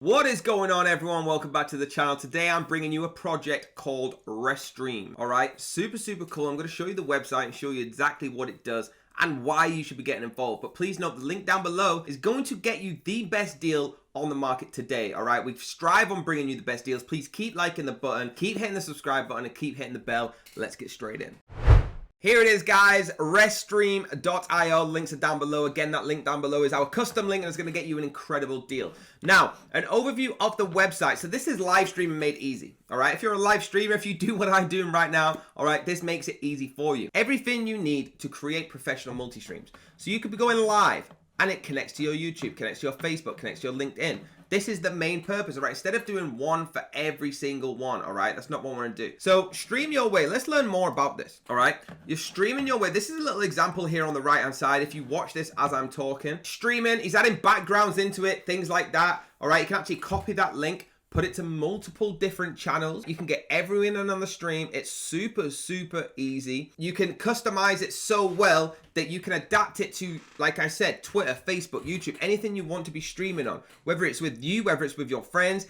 What is going on, everyone? Welcome back to the channel. Today I'm bringing you a project called Restream. All right, super cool. I'm going to show you the website and show you exactly what it does and why you should be getting involved. But please note the link down below is going to get you the best deal on the market today. All right, we strive on bringing you the best deals. Please keep liking the button, keep hitting the subscribe button, and keep hitting the bell. Let's get straight in. Here it is, guys, Restream.io. Links are down below. Again, that link down below is our custom link and it's going to get you an incredible deal. Now, an overview of the website. So this is live streaming made easy. All right, if you're a live streamer, if you do what I'm doing right now, all right, this makes it easy for you. Everything you need to create professional multi-streams. So you could be going live and it connects to your YouTube, connects to your Facebook, connects to your LinkedIn. This is the main purpose, all right? Instead of doing one for every single one, all right? That's not what we're gonna do. So stream your way. Let's learn more about this, all right? You're streaming your way. This is a little example here on the right-hand side. If you watch this as I'm talking, streaming, he's adding backgrounds into it, things like that, all right? You can actually copy that link, put it to multiple different channels. You can get everyone in on the stream. It's super easy. You can customize it so well that you can adapt it to, like I said, Twitter, Facebook, YouTube, anything you want to be streaming on, whether it's with you, whether it's with your friends.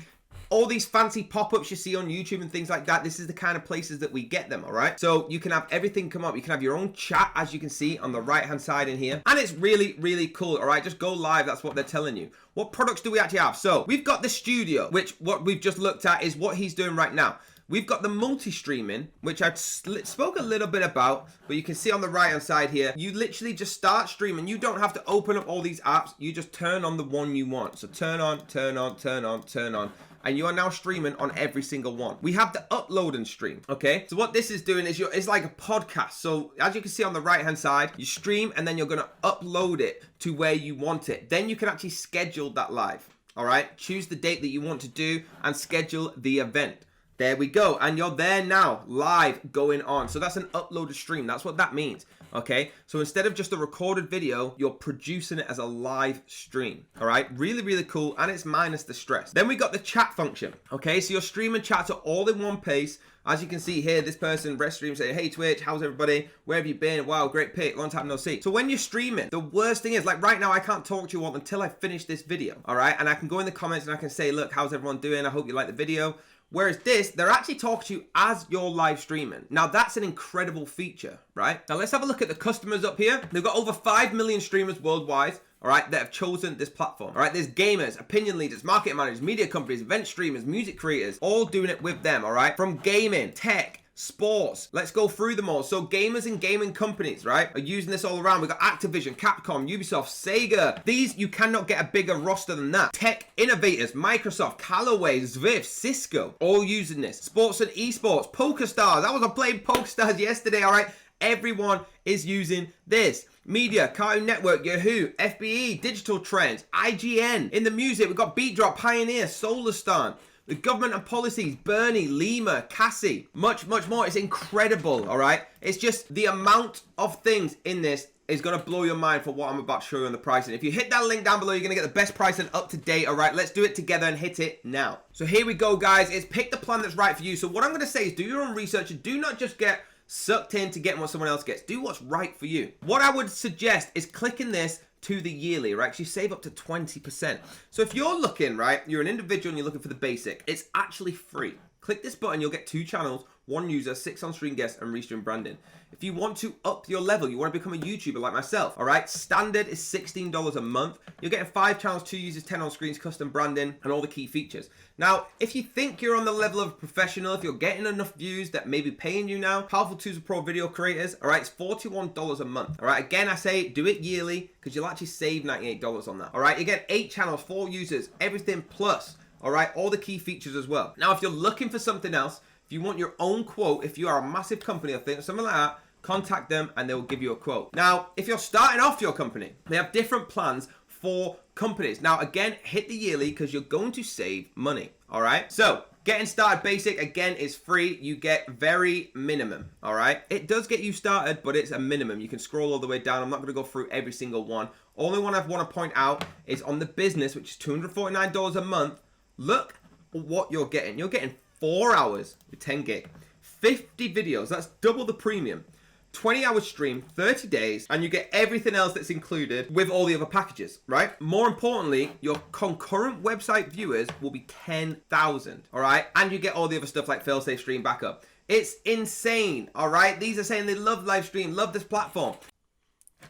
All these fancy pop-ups you see on YouTube and things like that, this is the kind of places that we get them, all right? So you can have everything come up. You can have your own chat, as you can see on the right-hand side in here. And it's really cool, all right? Just go live, that's what they're telling you. What products do we actually have? So we've got the studio, which what we've just looked at is what he's doing right now. We've got the multi-streaming, which I spoke a little bit about, but you can see on the right-hand side here, you literally just start streaming. You don't have to open up all these apps. You just turn on the one you want. So turn on, and you are now streaming on every single one. We have the upload and stream, okay? So what this is doing is it's like a podcast. So as you can see on the right-hand side, you stream and then you're gonna upload it to where you want it. Then you can actually schedule that live, all right? Choose the date that you want to do and schedule the event. There we go, and you're there now, live, going on. So that's an uploaded stream. That's what that means, okay? So instead of just a recorded video, you're producing it as a live stream, all right? Really cool, and it's minus the stress. Then we got the chat function, okay? So your stream and chats are all in one place. As you can see here, this person, Restream, saying, hey Twitch, how's everybody? Where have you been? Wow, great pick, long time no see. So when you're streaming, the worst thing is, like right now, I can't talk to you all until I finish this video, all right? And I can go in the comments and I can say, look, how's everyone doing? I hope you like the video. Whereas this, they're actually talking to you as you're live streaming. Now that's an incredible feature, right? Now let's have a look at the customers up here. They've got over 5 million streamers worldwide, all right, that have chosen this platform. All right, there's gamers, opinion leaders, marketing managers, media companies, event streamers, music creators, all doing it with them, all right? From gaming, tech, sports. Let's go through them all. So gamers and gaming companies, right, are using this all around. We got Activision, Capcom, Ubisoft, Sega. These, you cannot get a bigger roster than that. Tech innovators, Microsoft, Callaway, Zwift, Cisco, all using this. Sports and esports, PokerStars. I was playing PokerStars yesterday, all right? Everyone is using this. Media, Cartoon Network, Yahoo, FBE, Digital Trends, IGN. In the music, we've got Beat Drop, Pioneer, Solarstone. The government and policies, Bernie, Lima, Cassie, much more. It's incredible, all right? It's just the amount of things in this is going to blow your mind for what I'm about to show you on the pricing. If you hit that link down below, you're going to get the best pricing up to date, all right? Let's do it together and hit it now. So here we go, guys. It's pick the plan that's right for you. So what I'm going to say is do your own research and do not just get sucked into getting what someone else gets. Do what's right for you. What I would suggest is clicking this to the yearly, right? So you save up to 20%. So if you're looking, right, you're an individual and you're looking for the basic, it's actually free. Click this button, you'll get 2 channels, 1 user, 6 on-stream guests, and Restream branding. If you want to up your level, you want to become a YouTuber like myself, all right? Standard is $16 a month. You're getting 5 channels, 2 users, 10 on-screens, custom branding, and all the key features. Now, if you think you're on the level of a professional, if you're getting enough views that may be paying you now, Powerful Tools of Pro video creators, all right, it's $41 a month, all right? Again, I say do it yearly because you'll actually save $98 on that, all right? You get 8 channels, 4 users, everything plus, all right? All the key features as well. Now, if you're looking for something else, if you want your own quote, if you are a massive company, I think, something like that, contact them and they'll give you a quote. Now, if you're starting off your company, they have different plans for companies. Now, again, hit the yearly because you're going to save money, all right? So, getting started basic, again, is free. You get very minimum, all right? It does get you started, but it's a minimum. You can scroll all the way down. I'm not going to go through every single one. Only one I want to point out is on the business, which is $249 a month. Look what you're getting. You're getting 4 hours with 10 gig. 50 videos, that's double the premium. 20-hour stream, 30 days, and you get everything else that's included with all the other packages, right? More importantly, your concurrent website viewers will be 10,000, all right? And you get all the other stuff like fail-safe stream backup. It's insane, all right? These are saying they love live stream, love this platform.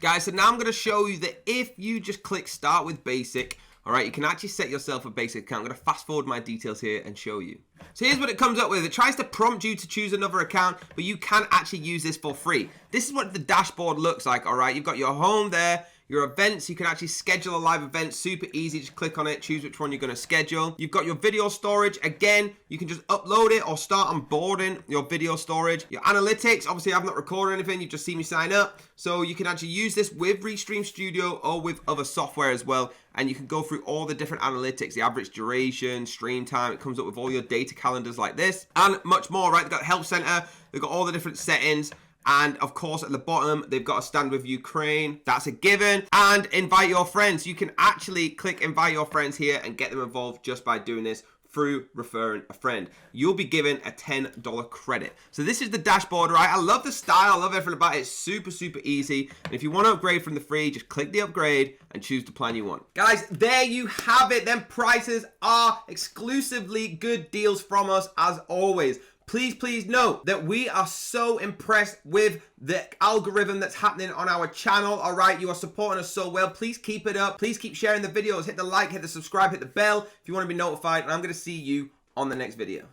Guys, so now I'm going to show you that if you just click start with basic, all right, you can actually set yourself a basic account. I'm going to fast forward my details here and show you. So here's what it comes up with. It tries to prompt you to choose another account, but you can actually use this for free. This is what the dashboard looks like, all right? You've got your home there, your events. You can actually schedule a live event. Super easy. Just click on it, choose which one you're going to schedule. You've got your video storage. Again, you can just upload it or start onboarding your video storage. Your analytics, obviously I've not recorded anything. You've just seen me sign up. So you can actually use this with Restream Studio or with other software as well. And you can go through all the different analytics, the average duration, stream time. It comes up with all your data calendars like this and much more, right? They've got Help Center. They've got all the different settings. And of course, at the bottom, they've got a stand with Ukraine. That's a given. And invite your friends. You can actually click invite your friends here and get them involved just by doing this through referring a friend. You'll be given a $10 credit. So this is the dashboard, right? I love the style. I love everything about it. It's super, super easy. And if you want to upgrade from the free, just click the upgrade and choose the plan you want. Guys, there you have it. Them prices are exclusively good deals from us as always. Please, please note that we are so impressed with the algorithm that's happening on our channel. All right, you are supporting us so well. Please keep it up. Please keep sharing the videos. Hit the like, hit the subscribe, hit the bell if you want to be notified. And I'm going to see you on the next video.